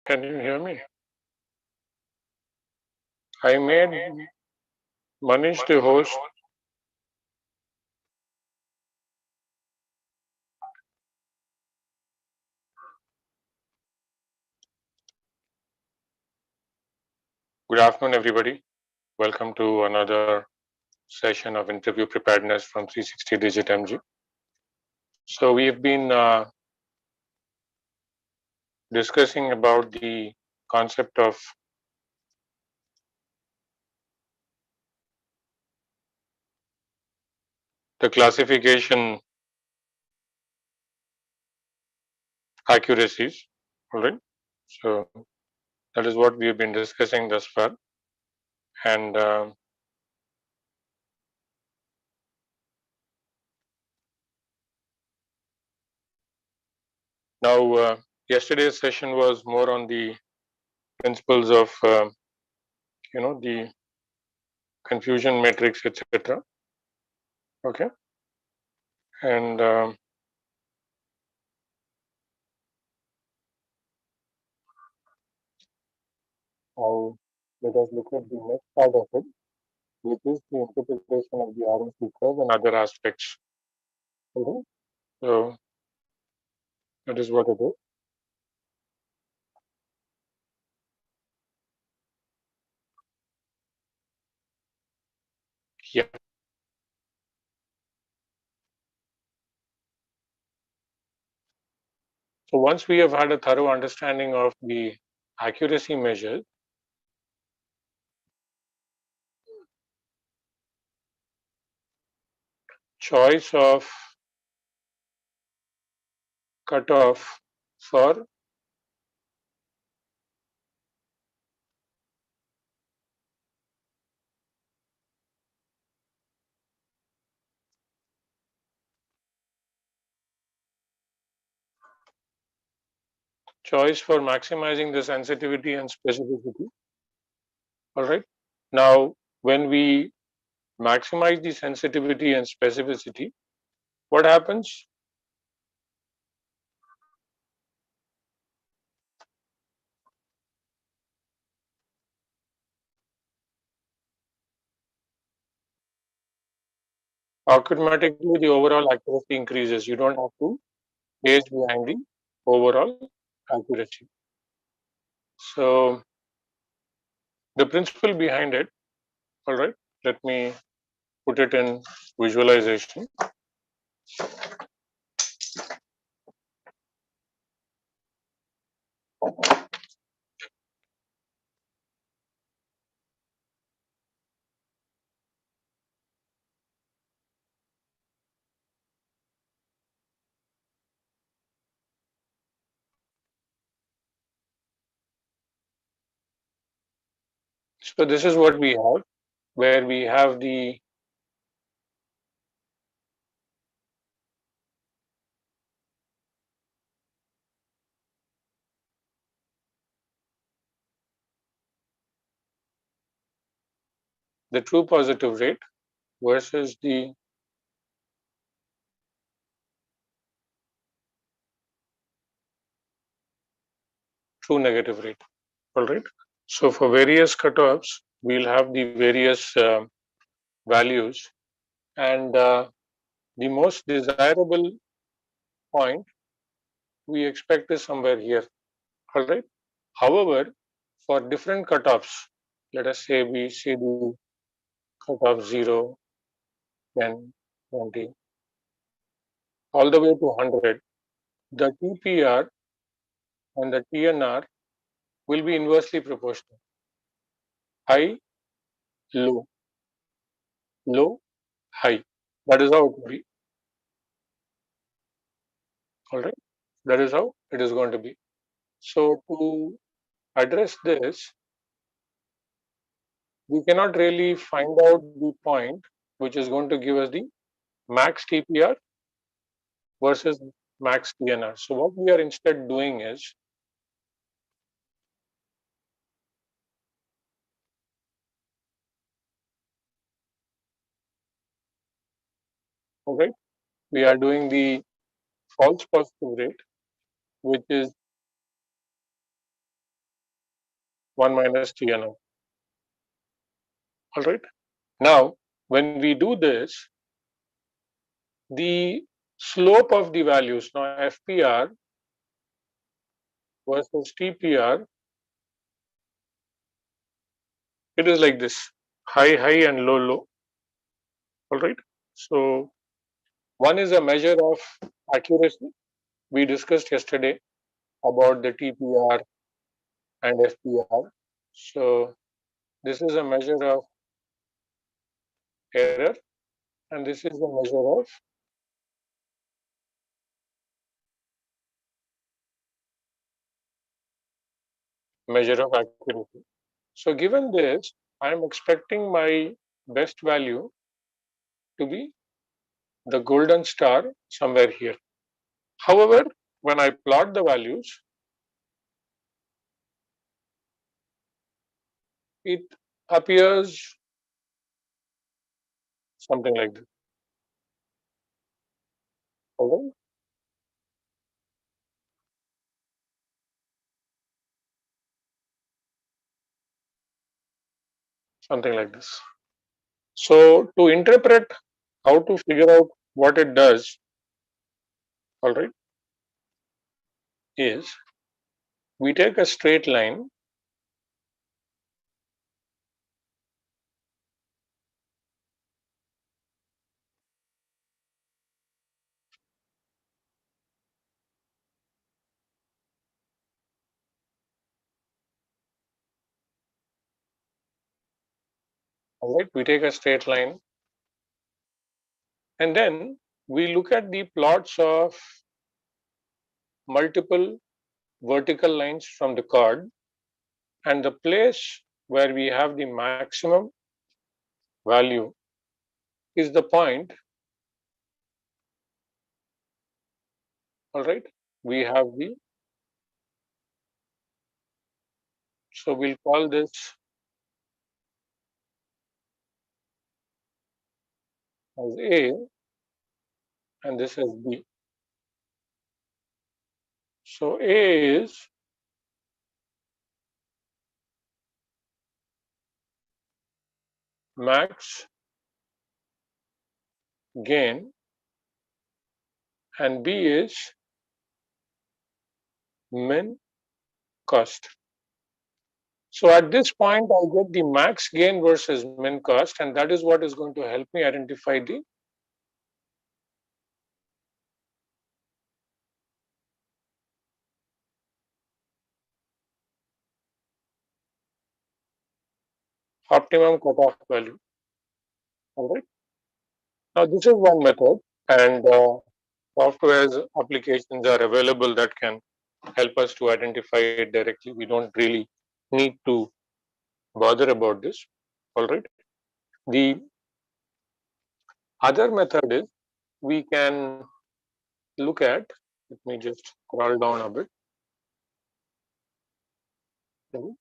Can you hear me? I made Manish the host. Good afternoon, everybody. Welcome to another session of interview preparedness from 360 Digit MG. So we've been discussing about the concept of the classification accuracies. All right. So that is what we have been discussing thus far. And now, yesterday's session was more on the principles of, the confusion matrix, etc. Okay. And now let us look at the next part of it, which is the interpretation of the RMC curve and other aspects. Okay. So that is what it is. Yeah. So once we have had a thorough understanding of the accuracy measures, choice of cutoff for maximizing the sensitivity and specificity. All right. Now, when we maximize the sensitivity and specificity, what happens? Automatically, the overall accuracy increases. You don't have to gauge behind the overall accuracy. So, the principle behind it, all right, let me put it in visualization. So, this is what we have, where we have the true positive rate versus the true negative rate. All right. So, for various cutoffs, we'll have the various values, and the most desirable point we expect is somewhere here. All right. However, for different cutoffs, let us say we see the cutoff 0, 10, 20, all the way to 100, the TPR and the TNR will be inversely proportional. High, low, low, high. That is how it will be. All right. That is how it is going to be. So, to address this, we cannot really find out the point which is going to give us the max TPR versus max TNR. So, what we are instead doing is, okay, we are doing the false positive rate, which is 1 minus TNO. All right. Now, when we do this, the slope of the values, now FPR versus TPR, it is like this, high, high and low, low. All right. So one is a measure of accuracy. We discussed yesterday about the TPR and FPR. So this is a measure of error, and this is a measure of accuracy. So given this, I am expecting my best value to be the golden star somewhere here. However, when I plot the values, it appears something like this. Okay? Something like this. So to interpret how to figure out what it does, all right, is we take a straight line, all right, we take a straight line, and then we look at the plots of multiple vertical lines from the card, and the place where we have the maximum value is the point, all right, we have the, so we'll call this as A and this as B. So A is max gain and B is min cost. So at this point, I get the max gain versus min cost, and that is what is going to help me identify the optimum cutoff value. All right. Now this is one method, and software's applications are available that can help us to identify it directly. We don't really need to bother about this. All right. The other method is we can look at, let me just scroll down a bit. Mhm.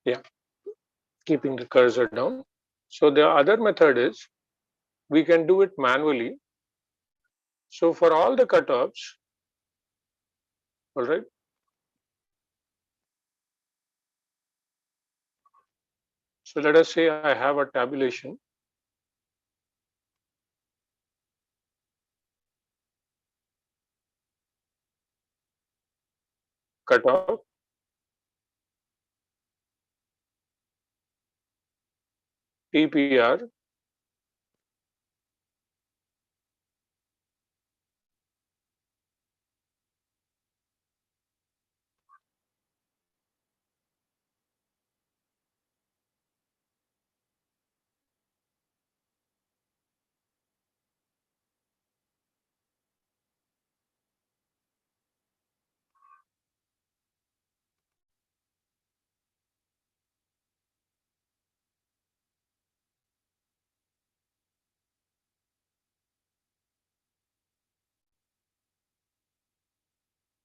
Yeah, keeping the cursor down. So the other method is we can do it manually. So for all the cutoffs, all right, so let us say I have a tabulation cutoff, TPR,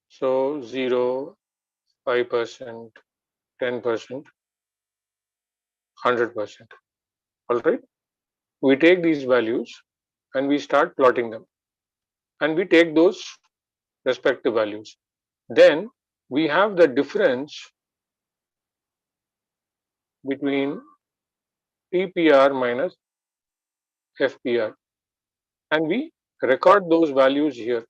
so 0, 5%, 10%, 100%. All right. We take these values and we start plotting them, and we take those respective values. Then we have the difference between TPR minus FPR, and we record those values here.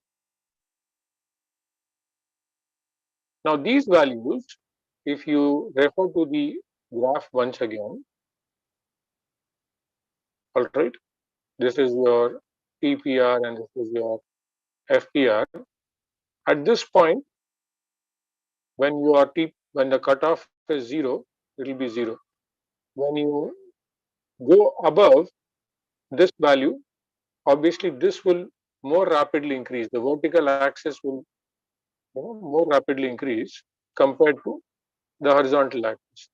Now these values, if you refer to the graph once again, all right, this is your TPR and this is your FPR. At this point, when when the cutoff is 0, it will be 0. When you go above this value, obviously this will more rapidly increase. The vertical axis will more rapidly increase compared to the horizontal axis.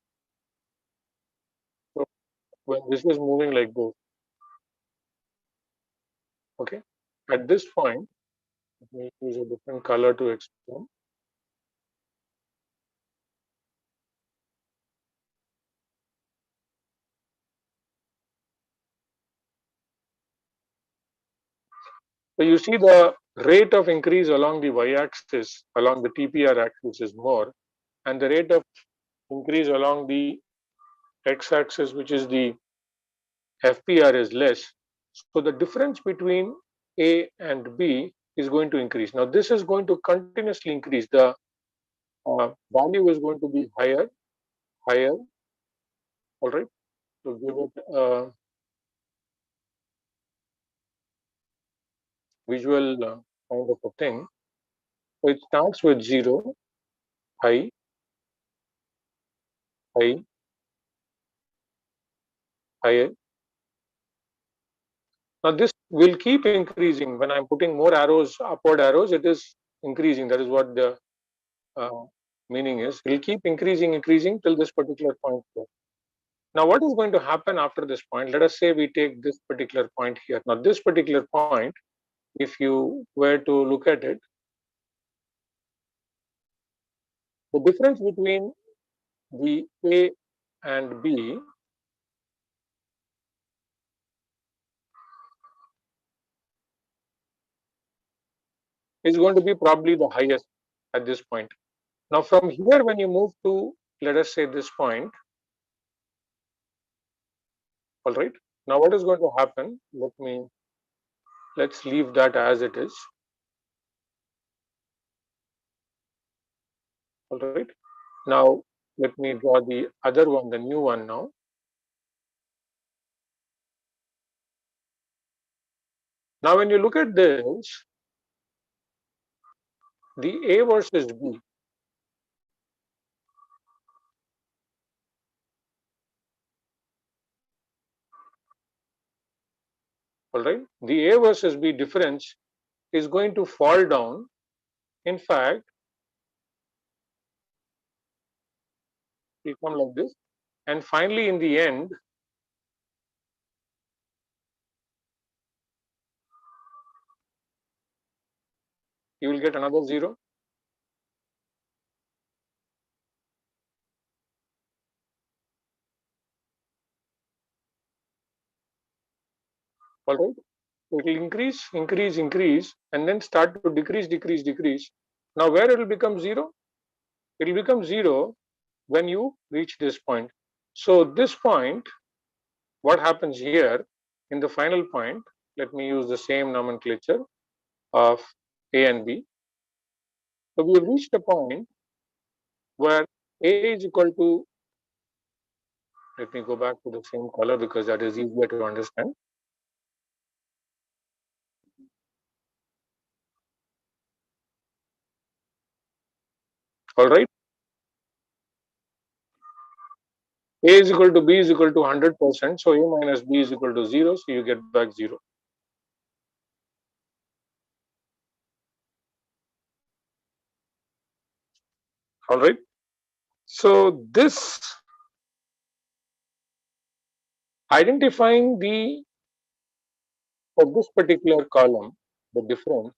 So when this is moving like this, okay, at this point, let me use a different color to explain. So you see the rate of increase along the y-axis, along the TPR axis is more, and the rate of increase along the x-axis, which is the FPR, is less. So the difference between A and B is going to increase. Now this is going to continuously increase. The value is going to be higher, higher. All right. So give it a visual kind of a thing. So it starts with 0, high, high, higher. Now this will keep increasing. When I'm putting more arrows, upward arrows, it is increasing. That is what the meaning is. It will keep increasing till this particular point here. Now what is going to happen after this point? Let us say we take this particular point here. Now this particular point, if you were to look at it, the difference between the A and B is going to be probably the highest at this point. Now from here, when you move to, let us say, this point, all right, now what is going to happen? Let's leave that as it is. All right, now let me draw the other one, the new one now. Now when you look at this, the A versus B, all right, the A versus B difference is going to fall down. In fact, it will come like this, and finally in the end, you will get another 0. All right, it will increase, and then start to decrease. Now where it will become 0? It will become 0 when you reach this point. So this point, what happens here in the final point, let me use the same nomenclature of A and B. So we have reached a point where A is equal to, let me go back to the same color because that is easier to understand. All right. A is equal to B is equal to 100%. So A minus B is equal to 0. So you get back 0. All right. So this identifying the, for this particular column, the difference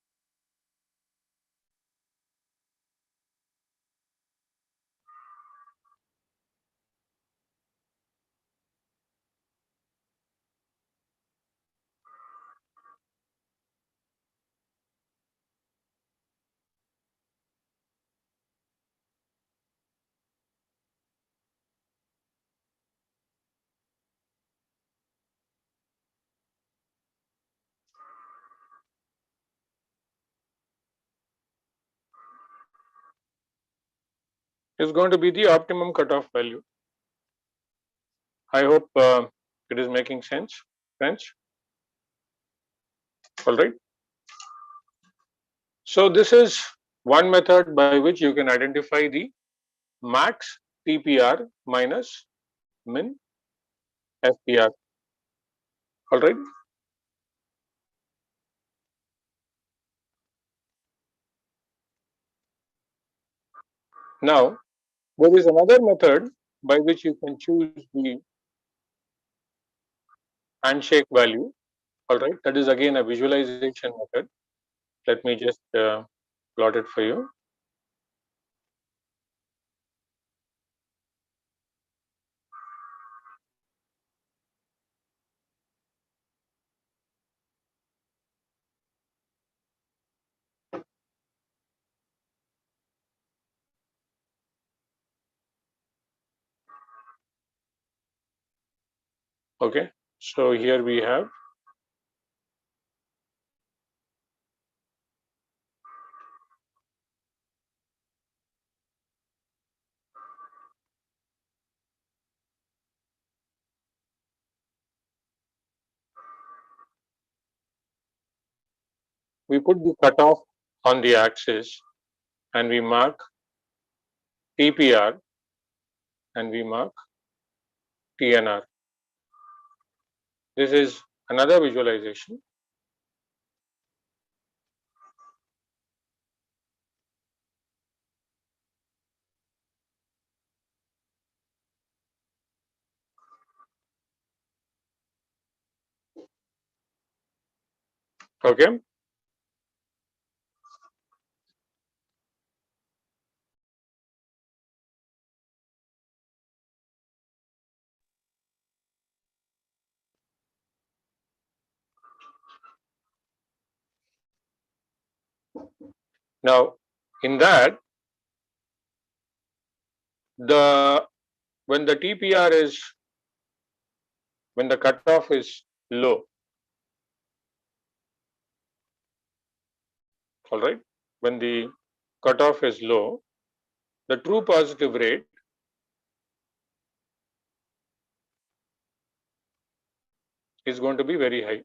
is going to be the optimum cutoff value. I hope it is making sense, friends. All right. So this is one method by which you can identify the max TPR minus min FPR. All right. Now, there is another method by which you can choose the handshake value. All right. That is again a visualization method. Let me just plot it for you. Okay. So here we have we put the cutoff on the axis and we mark TPR and we mark TNR. This is another visualization. Okay. Now, in that, the when the TPR is when the cutoff is low, all right, when the cutoff is low, the true positive rate is going to be very high,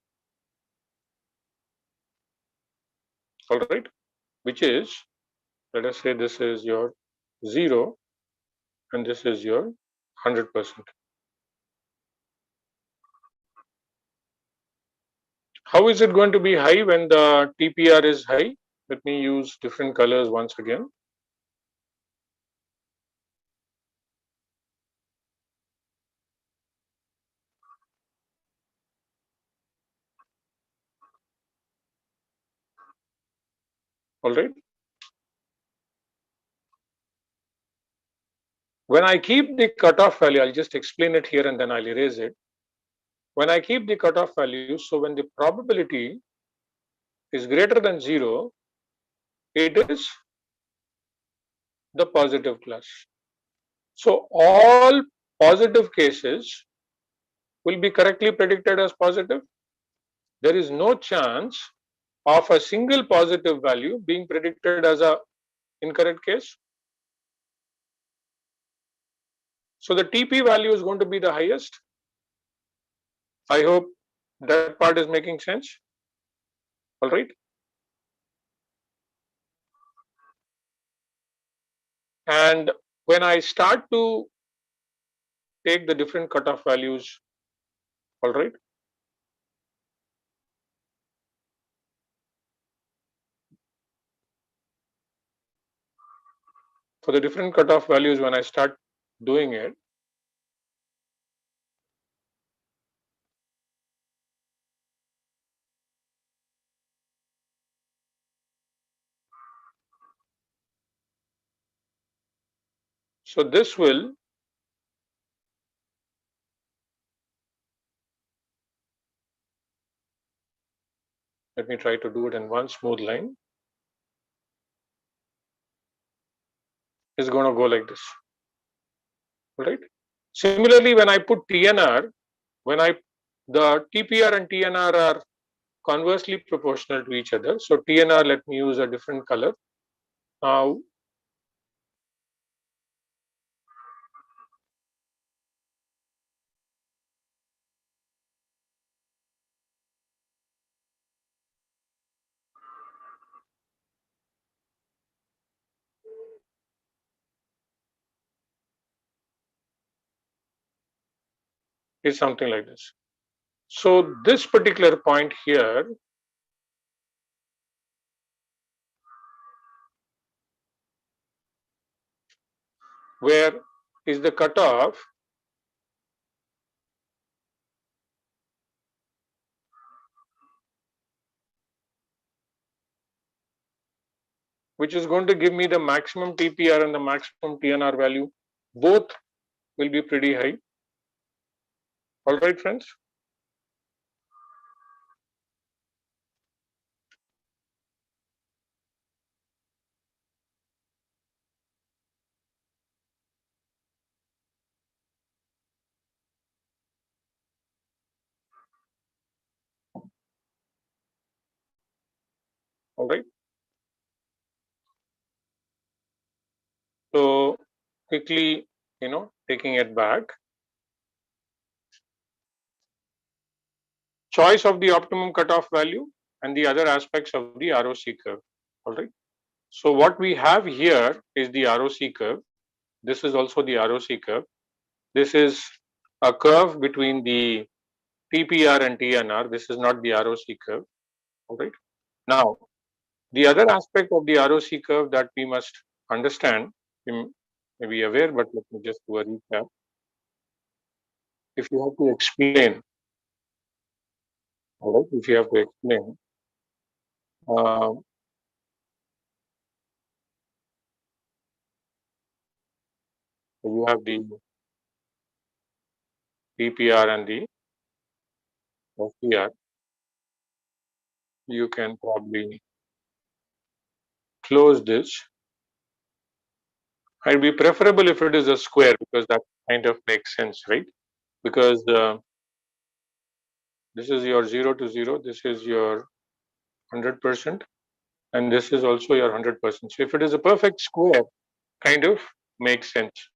all right, which is, let us say this is your 0 and this is your 100%. How is it going to be high when the TPR is high? Let me use different colors once again. All right. When I keep the cutoff value, I'll just explain it here and then I'll erase it. When I keep the cutoff value, so when the probability is greater than 0, it is the positive class. So all positive cases will be correctly predicted as positive. There is no chance of a single positive value being predicted as a incorrect case. So the TP value is going to be the highest. I hope that part is making sense. All right. And when I start to take the different cutoff values, all right, for the different cutoff values, when I start doing it, so this will let me try to do it in one smooth line. Is going to go like this. All right. Similarly, when I put TNR, when I the TPR and TNR are conversely proportional to each other. So TNR, let me use a different color. Now, is something like this. So this particular point here, where is the cutoff, which is going to give me the maximum TPR and the maximum TNR value. Both will be pretty high. All right, friends. All right. So quickly, taking it back. Choice of the optimum cutoff value and the other aspects of the ROC curve. All right. So what we have here is the ROC curve. This is also the ROC curve. This is a curve between the TPR and TNR. This is not the ROC curve. All right. Now, the other aspect of the ROC curve that we must understand, you may be aware, but let me just do a recap. If you have to explain, all right, if you have to explain, uh, you have the TPR and the FPR, you can probably close this. It'd be preferable if it is a square because that kind of makes sense, right? Because this is your 0 to 0, this is your 100%, and this is also your 100%. So if it is a perfect square, kind of makes sense.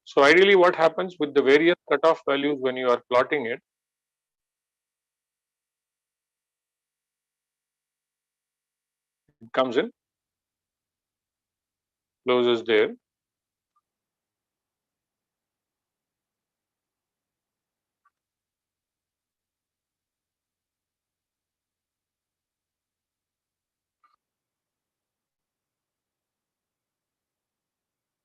So ideally what happens with the various cutoff values when you are plotting it, it comes in, closes there.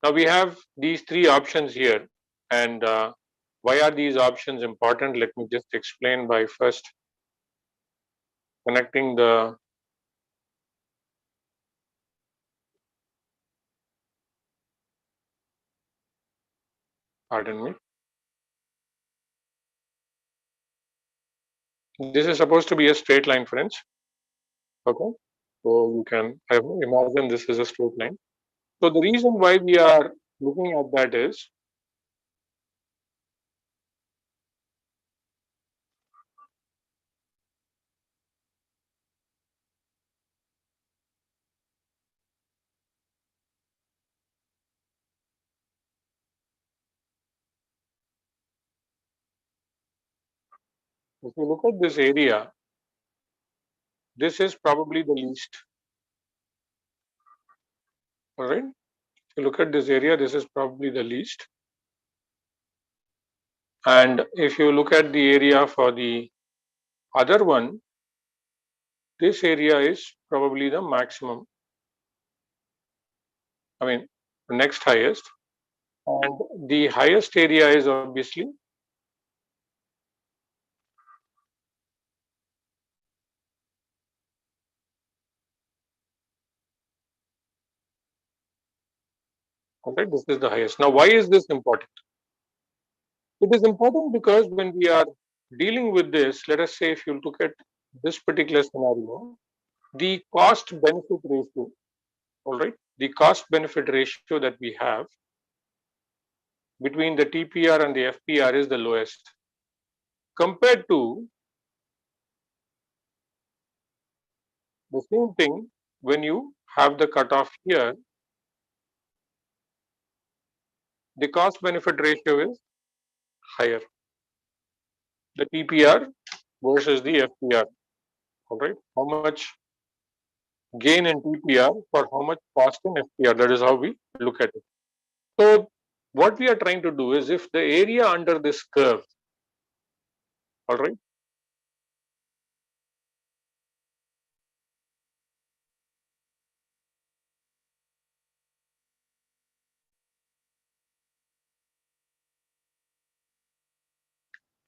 Now we have these three options here, and why are these options important? Let me just explain by first connecting the pardon me. This is supposed to be a straight line, friends. Okay, so you can imagine this is a straight line. So the reason why we are looking at that is, if you look at this area, this is probably the least. All right. If you look at this area, this is probably the least. And if you look at the area for the other one, this area is probably the maximum. I mean, the next highest. And the highest area is obviously okay, this is the highest. Now, why is this important? It is important because when we are dealing with this, let us say if you look at this particular scenario, the cost benefit ratio, all right, the cost benefit ratio that we have between the TPR and the FPR is the lowest compared to the same thing when you have the cutoff here, the cost benefit ratio is higher, the TPR versus the FPR, all right, how much gain in TPR for how much cost in FPR, that is how we look at it. So what we are trying to do is if the area under this curve All right.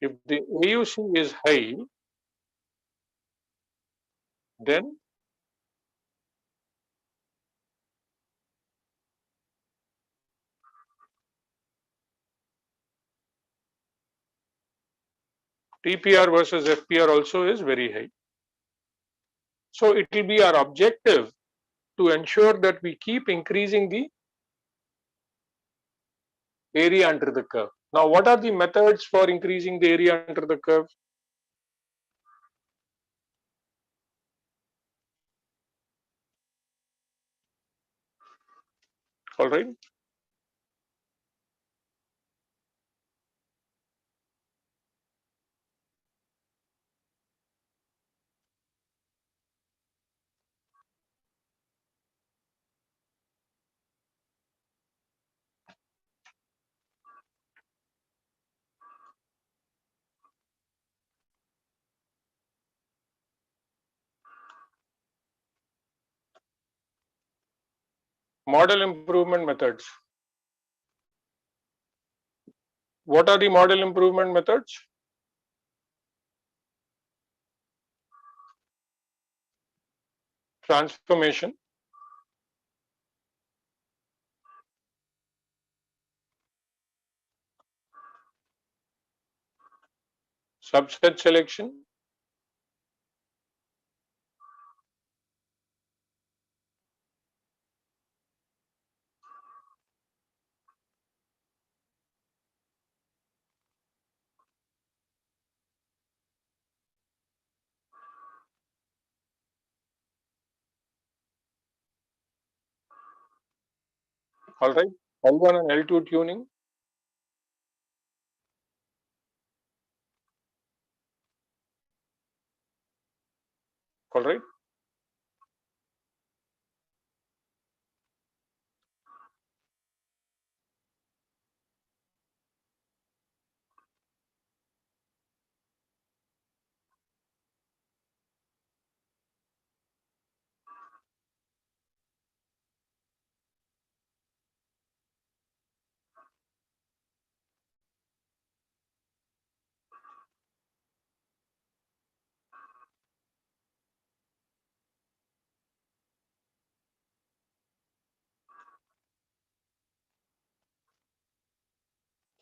If the AUC is high, then TPR versus FPR also is very high. So it will be our objective to ensure that we keep increasing the area under the curve. Now, what are the methods for increasing the area under the curve? All right. Model improvement methods. What are the model improvement methods? Transformation, subset selection, all right. L1 and L2 tuning, all right.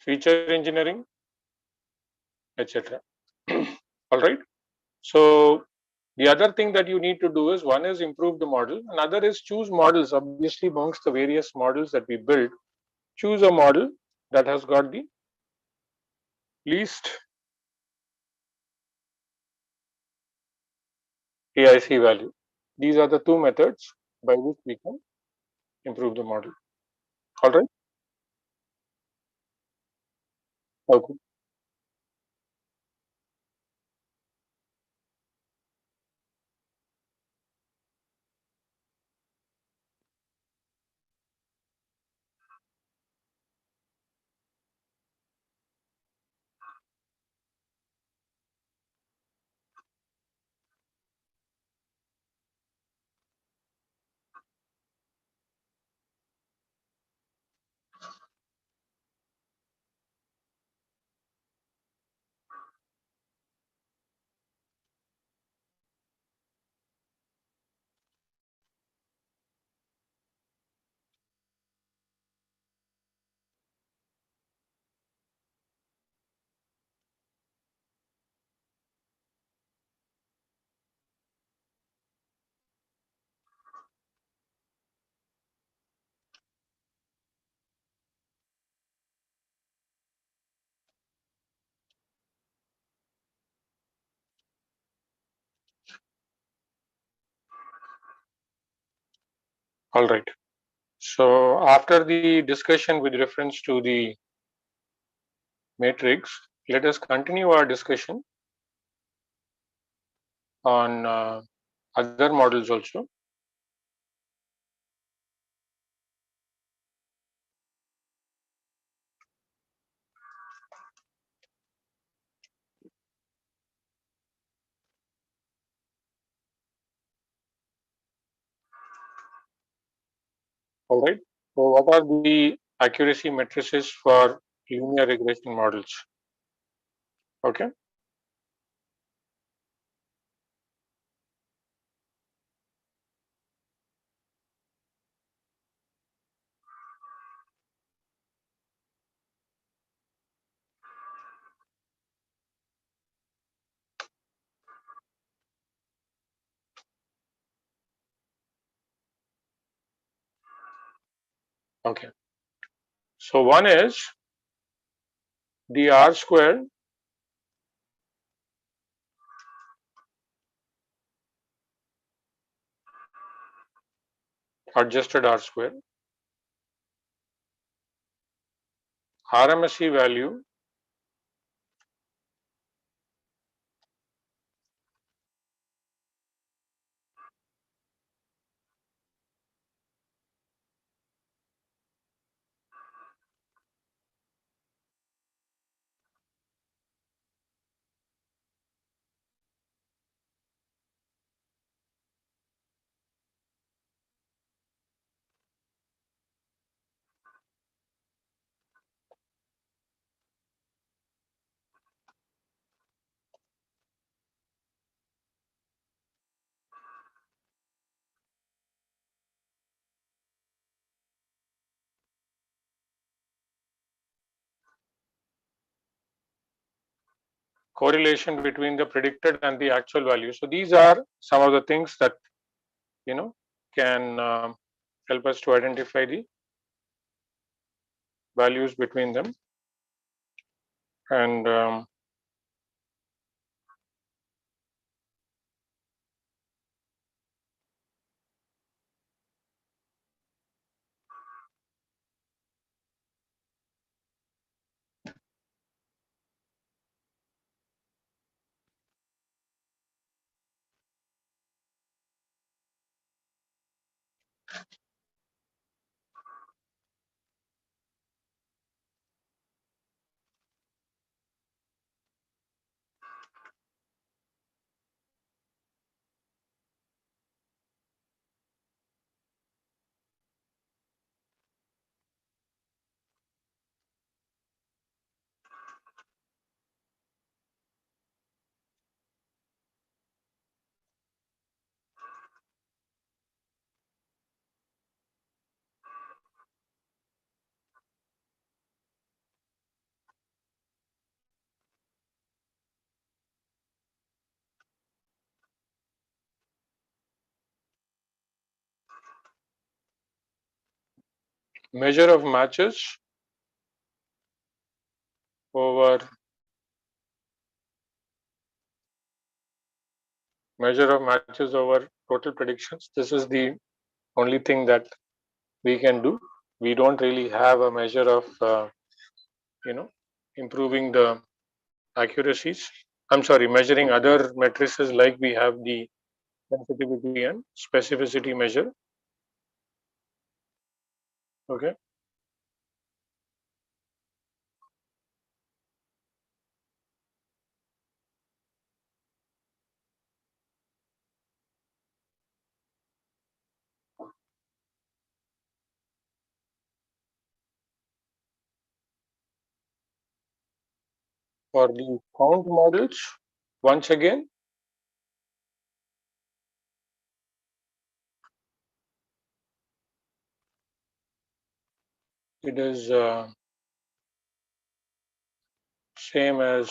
Feature engineering, etc. All right. So the other thing that you need to do is, one is improve the model, another is choose models. Obviously, amongst the various models that we build, choose a model that has got the least AIC value. These are the two methods by which we can improve the model. All right. Okay. All right. So after the discussion with reference to the matrix, let us continue our discussion on other models also. All right. So what are the accuracy matrices for linear regression models? Okay. Okay. So one is the R squared adjusted R square, RMSE value correlation between the predicted and the actual value. So these are some of the things that you know can help us to identify the values between them, and measure of matches over total predictions. This is the only thing that we can do. We don't really have a measure of you know improving the accuracies. I'm sorry, measuring other matrices like we have the sensitivity and specificity measure. Okay. For the count models, once again, it is same as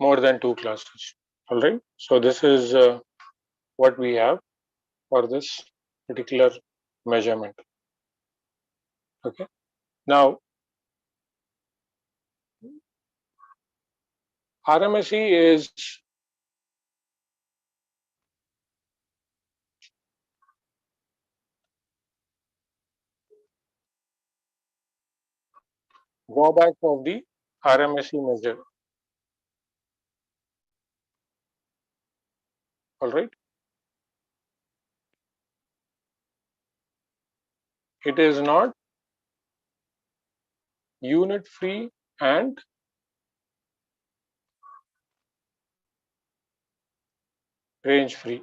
more than two classes. All right. So this is what we have for this particular measurement. Okay. Now, RMSE is drawback of the RMSE measure. All right. it is not unit free and range free.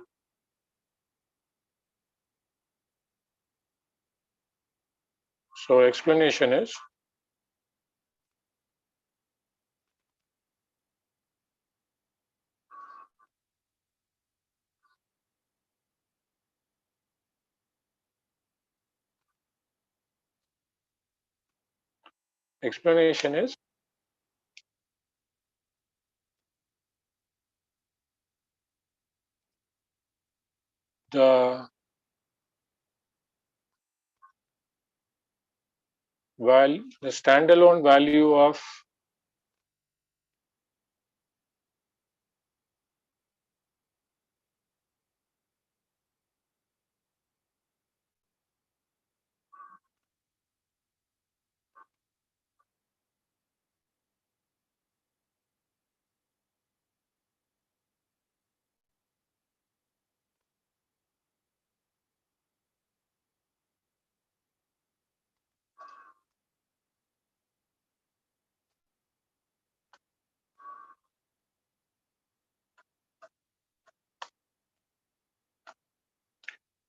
So explanation is the the standalone value of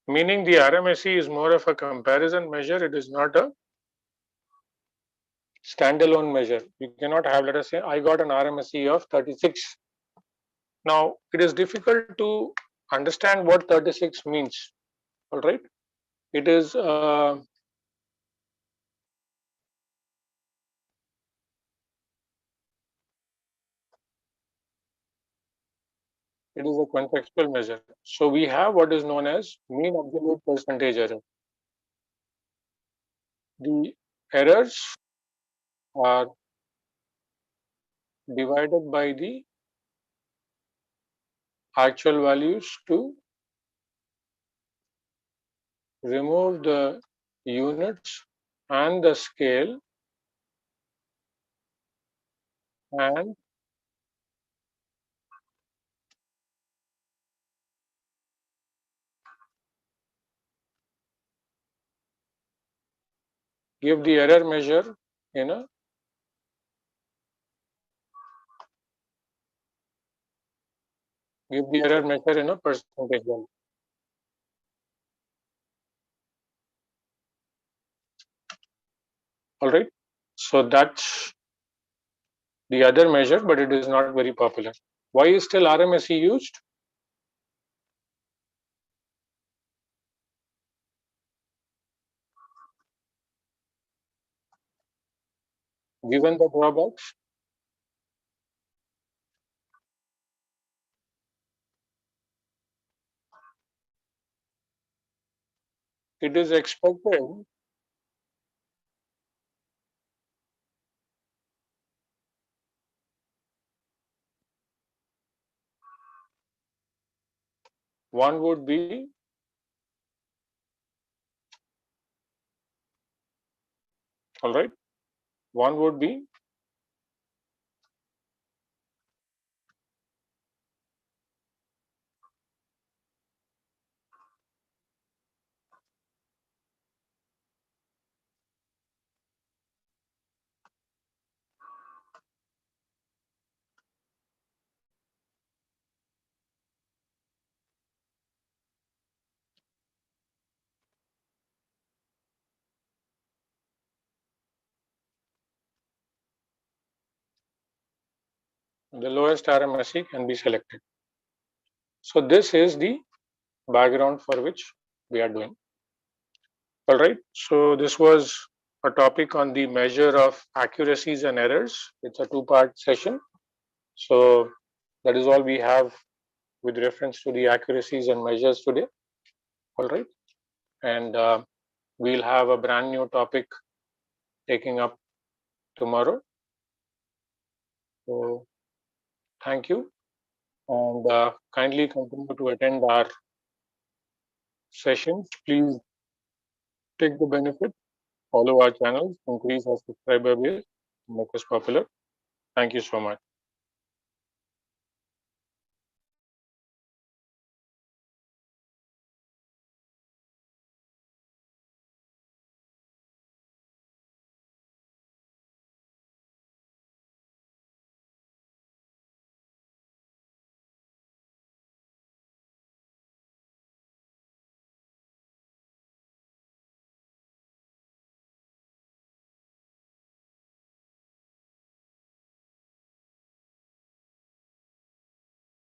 meaning the RMSE is more of a comparison measure. It is not a standalone measure. You cannot have, let us say, I got an RMSE of 36. Now, it is difficult to understand what 36 means. All right. It is a contextual measure. So we have what is known as mean absolute percentage error. The errors are divided by the actual values to remove the units and the scale and give the error measure in a percentage value. All right. So that's the other measure, but it is not very popular. Why is still RMSE used? Given the drawbacks, it is expected one would be all right. One would be the lowest RMSE can be selected. So this is the background for which we are doing. All right. So this was a topic on the measure of accuracies and errors. It's a two-part session. So that is all we have with reference to the accuracies and measures today. All right. And we'll have a brand new topic taking up tomorrow. So thank you, and kindly continue to attend our sessions. Please take the benefit, follow our channels, increase our subscriber base, make us popular. Thank you so much.